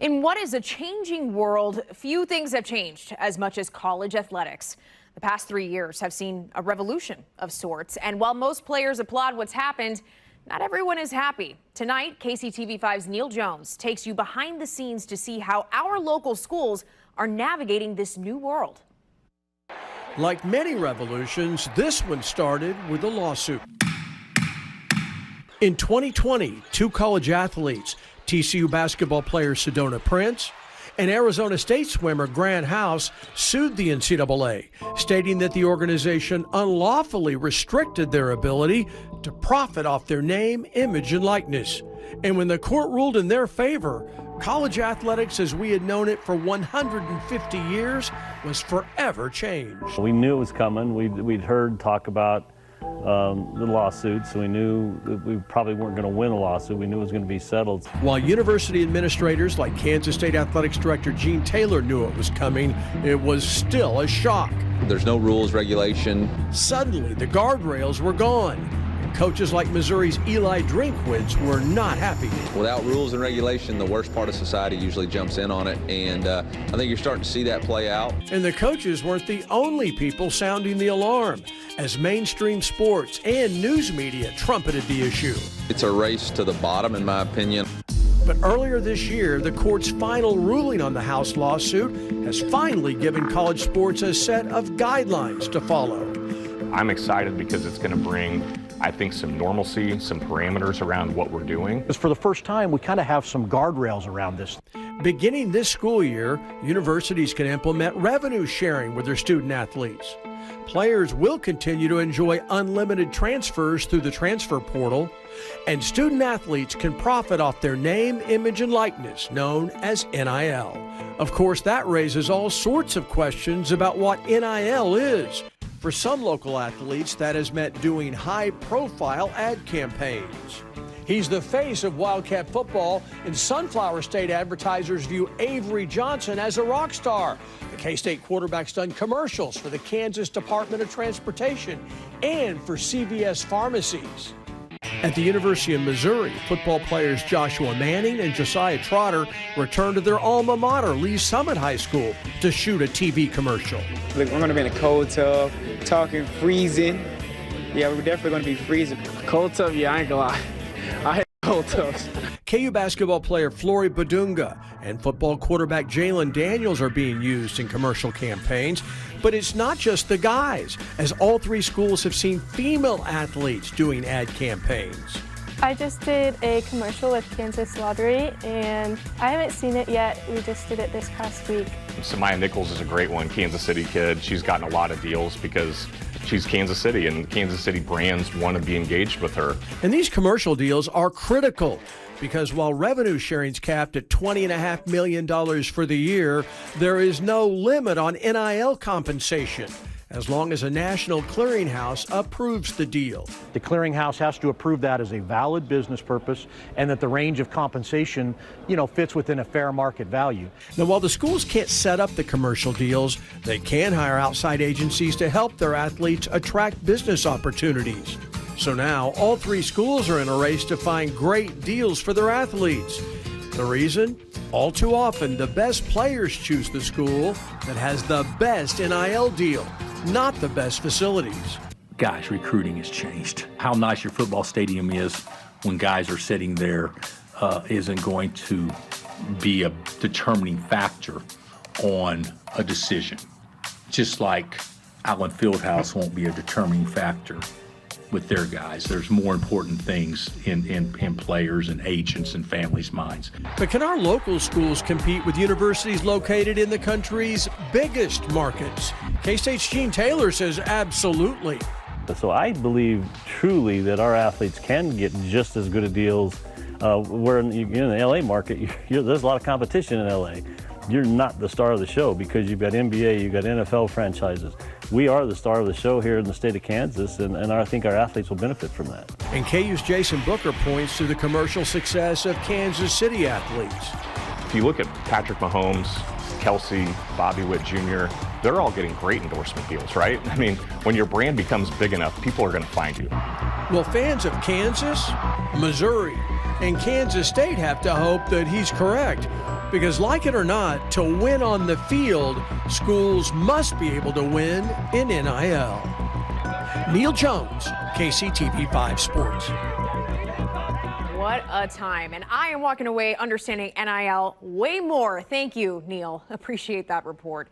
In what is a changing world, few things have changed as much as college athletics. The past 3 years have seen a revolution of sorts, and while most players applaud what's happened, not everyone is happy. Tonight, KCTV5's Neil Jones takes you behind the scenes to see how our local schools are navigating this new world. Like many revolutions, this one started with a lawsuit. In 2020, two college athletes, TCU basketball player Sedona Prince and Arizona State swimmer Grant House, sued the NCAA, stating that the organization unlawfully restricted their ability to profit off their name, image, and likeness. And when the court ruled in their favor, college athletics as we had known it for 150 years was forever changed. We knew it was coming. We'd heard talk about the lawsuit, so we knew that we probably weren't going to win a lawsuit. We knew it was going to be settled. While university administrators like Kansas State Athletics Director Gene Taylor knew it was coming, it was still a shock. There's no rules, regulation. Suddenly, the guardrails were gone. Coaches like Missouri's Eli Drinkwitz were not happy. Without rules and regulation, the worst part of society usually jumps in on it, and I think you're starting to see that play out. And the coaches weren't the only people sounding the alarm, as mainstream sports and news media trumpeted the issue. It's a race to the bottom, in my opinion. But earlier this year, the court's final ruling on the House lawsuit has finally given college sports a set of guidelines to follow. I'm excited because it's going to bring, I think, some normalcy, some parameters around what we're doing. Because for the first time, we kind of have some guardrails around this. Beginning this school year, universities can implement revenue sharing with their student athletes. Players will continue to enjoy unlimited transfers through the transfer portal, and student athletes can profit off their name, image, and likeness, known as NIL. Of course, that raises all sorts of questions about what NIL is. For some local athletes, that has meant doing high-profile ad campaigns. He's the face of Wildcat football, and Sunflower State advertisers view Avery Johnson as a rock star. The K-State quarterback's done commercials for the Kansas Department of Transportation and for CVS pharmacies. At the University of Missouri, football players Joshua Manning and Josiah Trotter returned to their alma mater, Lee Summit High School, to shoot a TV commercial. Look, we're going to be in a cold tub, talking freezing. Yeah, we're definitely going to be freezing. Cold tub, yeah, I ain't gonna lie. I hate cold tubs. KU basketball player Flory Badunga and football quarterback Jalen Daniels are being used in commercial campaigns. But it's not just the guys, as all three schools have seen female athletes doing ad campaigns. I just did a commercial with Kansas Lottery, and I haven't seen it yet. We just did it this past week. Samaya Nichols is a great one, Kansas City kid. She's gotten a lot of deals because she's Kansas City, and Kansas City brands want to be engaged with her. And these commercial deals are critical, because while revenue sharing's capped at $20.5 million for the year, there is no limit on NIL compensation, as long as a national clearinghouse approves the deal. The clearinghouse has to approve that as a valid business purpose and that the range of compensation, fits within a fair market value. Now, while the schools can't set up the commercial deals, they can hire outside agencies to help their athletes attract business opportunities. So now, all three schools are in a race to find great deals for their athletes. The reason? All too often, the best players choose the school that has the best NIL deal, not the best facilities. Guys, recruiting has changed. How nice your football stadium is when guys are sitting there isn't going to be a determining factor on a decision. Just like Allen Fieldhouse won't be a determining factor with their guys. There's more important things in players and agents and families' minds. But can our local schools compete with universities located in the country's biggest markets? K-State's Gene Taylor says absolutely. So I believe truly that our athletes can get just as good a deals. Where in the LA market, there's a lot of competition in LA. You're not the star of the show because you've got NBA, you've got NFL franchises. We are the star of the show here in the state of Kansas, and I think our athletes will benefit from that. And KU's Jason Booker points to the commercial success of Kansas City athletes. If you look at Patrick Mahomes, Kelsey, Bobby Witt Jr., they're all getting great endorsement deals, right? I mean, when your brand becomes big enough, people are going to find you. Well, fans of Kansas, Missouri, and Kansas State have to hope that he's correct. Because like it or not, to win on the field, schools must be able to win in NIL. Neil Jones, KCTV5 Sports. What a time. And I am walking away understanding NIL way more. Thank you, Neil. Appreciate that report.